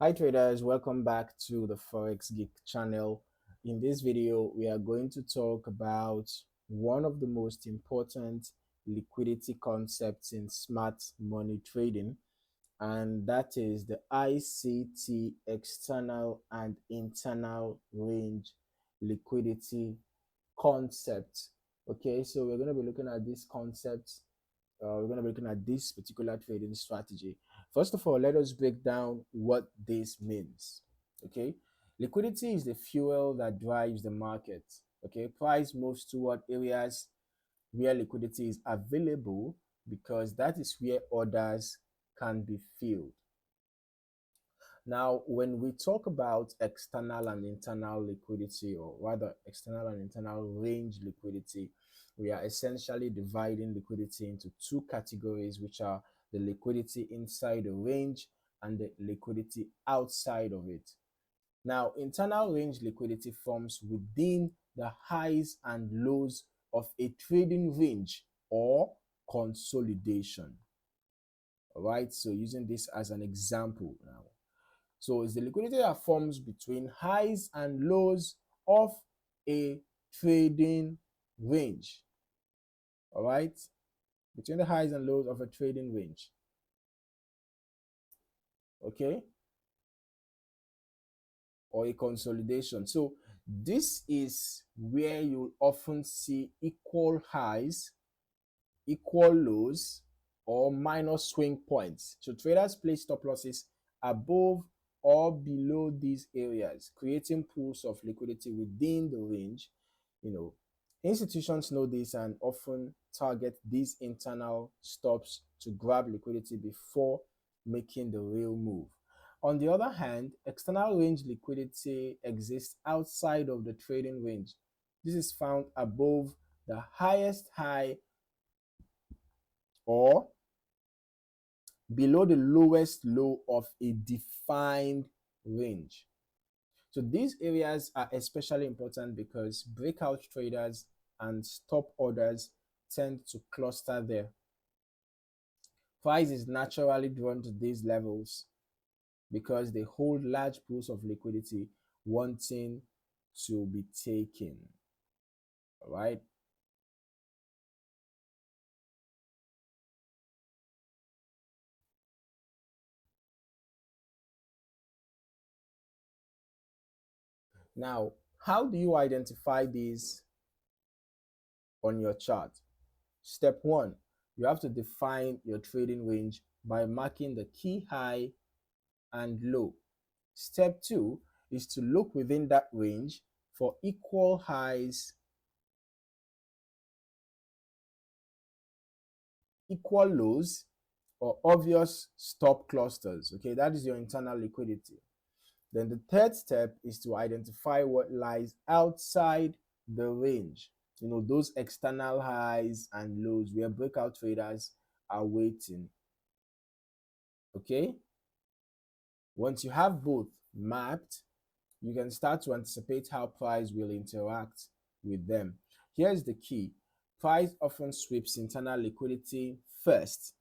Hi traders, welcome back to the Forex Geek channel. In this video, we are going to talk about one of the most important liquidity concepts in smart money trading, and that is the ICT, external and internal range liquidity concept. Okay, so we're going to be looking at this concept. We're going to be looking at this particular trading strategy. First of all, let us break down what this means. Okay, liquidity is the fuel that drives the market. Okay, price moves toward areas where liquidity is available because that is where orders can be filled. Now, when we talk about external and internal liquidity, or rather external and internal range liquidity, we are essentially dividing liquidity into two categories, which are the liquidity inside the range and the liquidity outside of it. Now, internal range liquidity forms within the highs and lows of a trading range or consolidation. All right, so using this as an example now. So it's the liquidity that forms between highs and lows of a trading range. All right, between the highs and lows of a trading range. Okay, or a consolidation. So this is where you often see equal highs, equal lows, or minor swing points. So traders place stop losses above or below these areas, creating pools of liquidity within the range. You know, institutions know this and often target these internal stops to grab liquidity before making the real move. On the other hand, external range liquidity exists outside of the trading range. This is found above the highest high or below the lowest low of a defined range. So these areas are especially important because breakout traders and stop orders tend to cluster there. Price is naturally drawn to these levels because they hold large pools of liquidity wanting to be taken. All right. Now, how do you identify these on your chart? Step one, you have to define your trading range by marking the key high and low. Step two is to look within that range for equal highs, equal lows, or obvious stop clusters. Okay, that is your internal liquidity. Then the third step is to identify what lies outside the range. You know, those external highs and lows where breakout traders are waiting. Okay, once you have both mapped, you can start to anticipate how price will interact with them. Here's the key. Price often sweeps internal liquidity first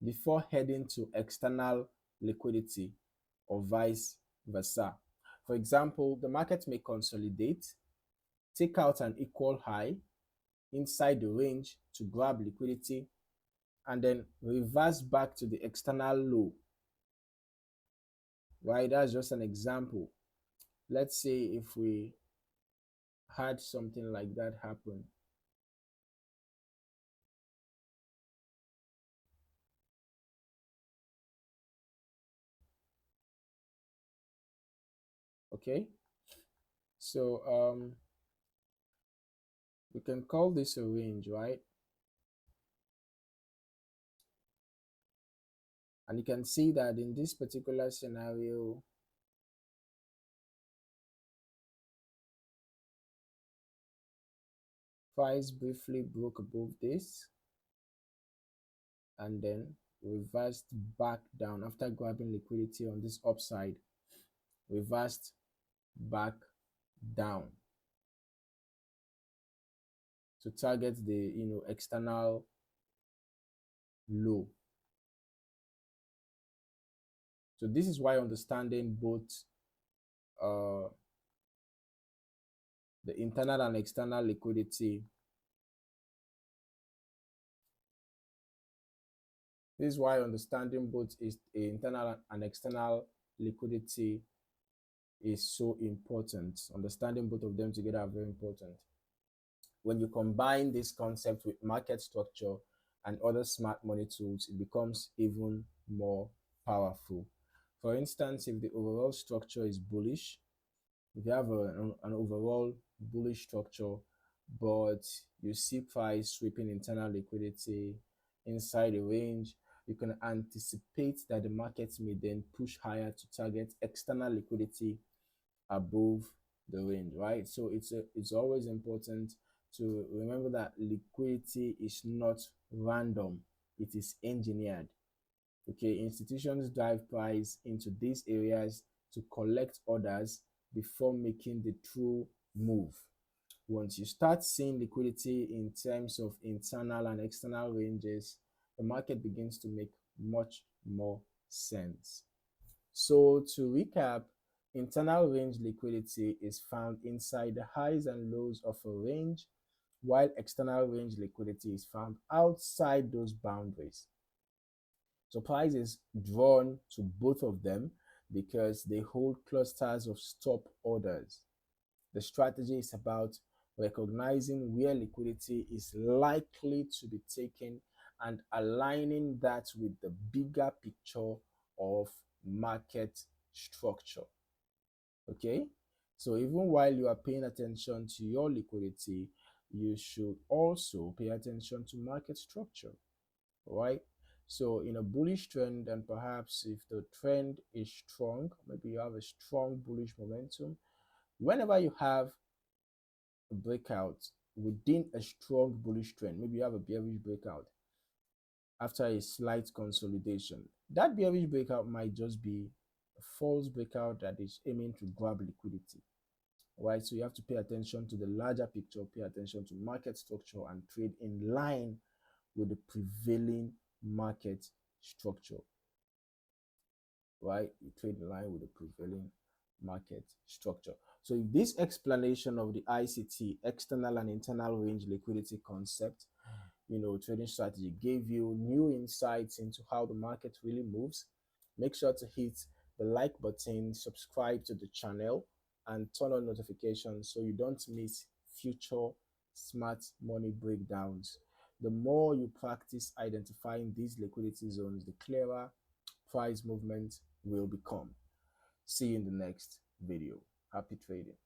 before heading to external liquidity or vice versa. For example, the market may consolidate, take out an equal high inside the range to grab liquidity, and then reverse back to the external low. Right? That's just an example. Let's say if we had something like that happen. Okay, so we can call this a range, right? And you can see that in this particular scenario, price briefly broke above this and then reversed back down after grabbing liquidity on this upside, reversed back down to target the external low. So this is why understanding both uh, the internal and external liquidity. This is why understanding both is internal and external liquidity is so important. Understanding both of them together are very important. When you combine this concept with market structure and other smart money tools, it becomes even more powerful. For instance, if the overall structure is bullish, if you have an overall bullish structure, but you see price sweeping internal liquidity inside a range, you can anticipate that the market may then push higher to target external liquidity above the range, right? So it's always important to remember that liquidity is not random, it is engineered. Okay, institutions drive price into these areas to collect orders before making the true move. Once you start seeing liquidity in terms of internal and external ranges, the market begins to make much more sense. So to recap, internal range liquidity is found inside the highs and lows of a range, while external range liquidity is found outside those boundaries. So price is drawn to both of them because they hold clusters of stop orders. The strategy is about recognizing where liquidity is likely to be taken and aligning that with the bigger picture of market structure. Okay, so even while you are paying attention to your liquidity, you should also pay attention to market structure. Right, so in a bullish trend, and perhaps if the trend is strong, maybe you have a strong bullish momentum, whenever you have a breakout within a strong bullish trend, maybe you have a bearish breakout after a slight consolidation, that bearish breakout might just be a false breakout that is aiming to grab liquidity. Right, so you have to pay attention to the larger picture, pay attention to market structure, and trade in line with the prevailing market structure. Right, you trade in line with the prevailing market structure. So if this explanation of the ICT, external and internal range liquidity concept, trading strategy, gave you new insights into how the market really moves, make sure to hit the like button, subscribe to the channel, and turn on notifications so you don't miss future smart money breakdowns. The more you practice identifying these liquidity zones, the clearer price movement will become. See you in the next video. Happy trading.